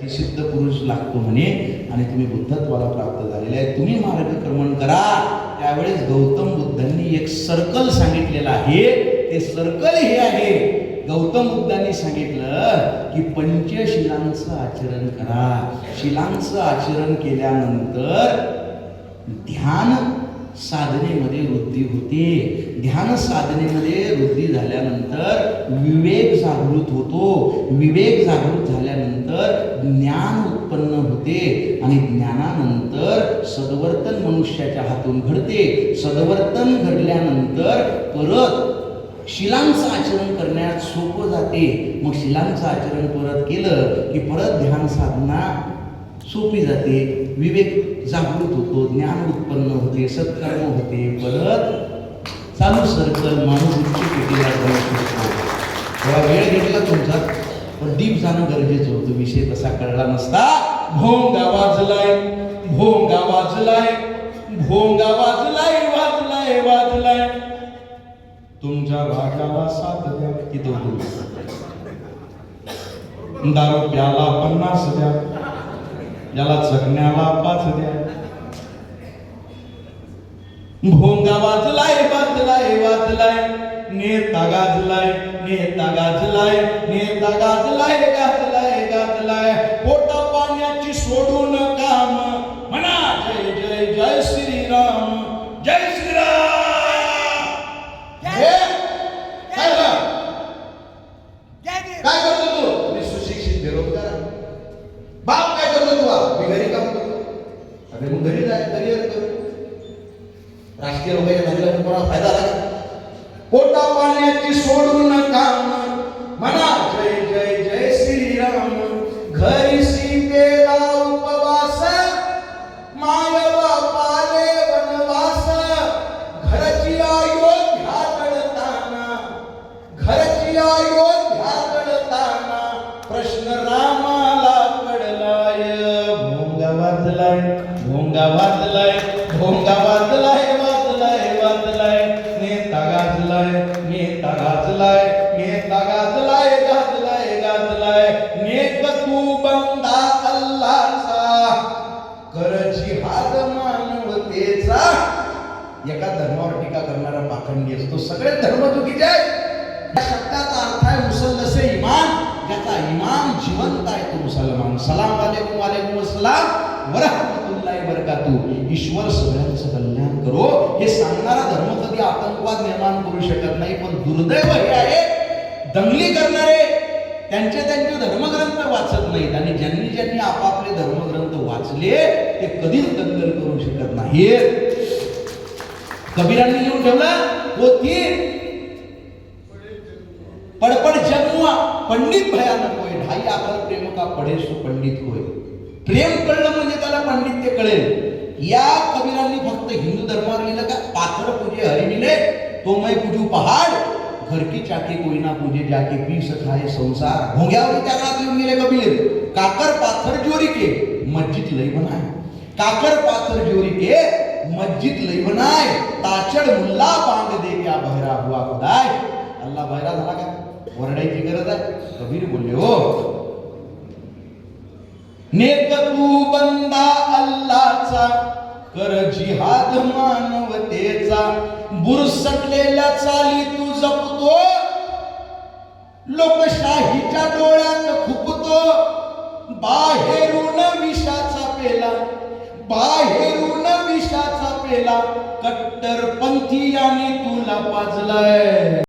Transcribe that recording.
सिद्ध पुरुष लागतो म्हणे आणि तुम्ही बुद्धत्वाला प्राप्त झालेले आहे, तुम्ही मार्गक्रमण करा. त्यावेळेस गौतम बुद्धांनी एक सर्कल सांगितलेलं आहे. ते सर्कल हे आहे, गौतम बुद्धांनी सांगितलं की पंचशिलांचं आचरण करा. शिलांचं आचरण केल्यानंतर ध्यान साधनेमध्ये वृद्धी होते. ध्यान साधनेमध्ये वृद्धी झाल्यानंतर विवेक जागृत होतो. विवेक जागृत झाल्यानंतर ज्ञान उत्पन्न होते आणि ज्ञानानंतर सद्वर्तन मनुष्याच्या हातून घडते. सद्वर्तन घडल्यानंतर परत शिलांचं आचरण करण्यात सोपं जाते. मग शिलांचं आचरण परत केलं की परत ध्यान साधना सोपी जाते. विवेक जागृत होतो, ज्ञान उत्पन्न होते, सत्कर्म होते. परत चालू सर्कल माणूस उच्च पेटीला जाऊ शकतो. थोडा वेळ घेतला तुमचा, पण डीप जाणं गरजेचं होतं. विषय तसा कळला नसता. भोंगा वाजलाय, भोंगा वाजलाय, भोंगा वाजलाय, वाजलाय वाजलाय, तुमच्या रागाला साथ द्या. किती दारू प्याला 50 द्या, याला जगण्याला 5 द्या. भोंगा वाजलाय, वाजलाय वाजलाय, नेता गाजलाय, नेता गाजलाय, नेता गाजलाय, गाजलाय गाजलाय. पोटा पाण्याची सोडून काम म्हणा जय जय जय श्रीराम, जय श्रीराम. काय करतो तू? मी सुशिक्षित बेरोजगार. बाप काय करतो तू? मी घरी काम करतो. अरे मग घरी जाय, करिअर कर. राजकीय लोकांच्या झाल्यावर कोणाला फायदा झाला? पोटा पाण्याची सोडून काम म्हणा जय जय जय श्रीराम. घरी सीतेला उपवास, माय बापाले वनवास. घरची अयोध्या कळताना, घरची अयोध्या कळताना प्रश्न रामाला पडलाय. भोंगा वाजलाय, भोंगा वाजलाय, भोंगा वाजलाय, वाजलाय वाजलाय, नेता गाजलाय, नेता गाजलाय, नेता गाजलाय, गाजलाय गाजलाय. नेक तू बंदा अल्लाचा, कर जिहाद मानवतेचा. एका धर्मावर टीका करणारा पाखंडी असतो. सगळे धर्म चुकीचे आहेत. या शब्दाचा अर्थ आहे मुसल्लसे इमान. ज्याचा इमान जिवंत आहे तो मुसलमान. सलाम वालेकुम, वालेकुम अस्सलाम व रहमतुल्लाहि व बरकातुहू. ईश्वर सगळ्यांचं कल्याण करो हे सांगणारा धर्म कधी आतंकवाद निर्माण करू शकत नाही. पण दुर्दैव हे आहे, दंगली करणारे त्यांचे धर्मग्रंथ वाचत नाहीत आणि ज्यांनी आपापले धर्मग्रंथ वाचले ते कधीच दंगल करू शकत नाहीत. कबीरांनी लिहून ठेवलं पोथी, पडपड जन्मुआ पंडित भयानक होय, ढाई आकर प्रेम का पढे सो पंडित होय. प्रेम कळलं म्हणजे त्याला पांडित्य कळेल. या कबीरांनी फक्त हिंदू धर्मावर लिहिलं का? पाथर पूजे हरी मिले तो मैं पूजू पहाड, घर की चाकी कोई ना पूजे जाके पीस खाए संसार. भोंग्यावर त्या काळात लिहून गेले कबीर. काकर पाथर जोरी के मस्जिद लई बनाए, काकर पाथर जोरी के मस्जिद लई बनाए. ताचड़ मुल्ला बांग दे क्या बहरा हुआ खुदाय. अल्लाह बहरा झाला का? ओरडायची गरज आहे? कबीर बोलले हो. नेक तू बंदा अल्लाचा, कर जिहाद मानवतेचा. बुरसटलेल्या चाली तू जपतो, लोकशाहीच्या डोळ्यात खुपतो. बाहेरून विषाचा पेला, बाहेरून विषाचा पेला, कट्टरपंथीयांनी तुला पाजलाय.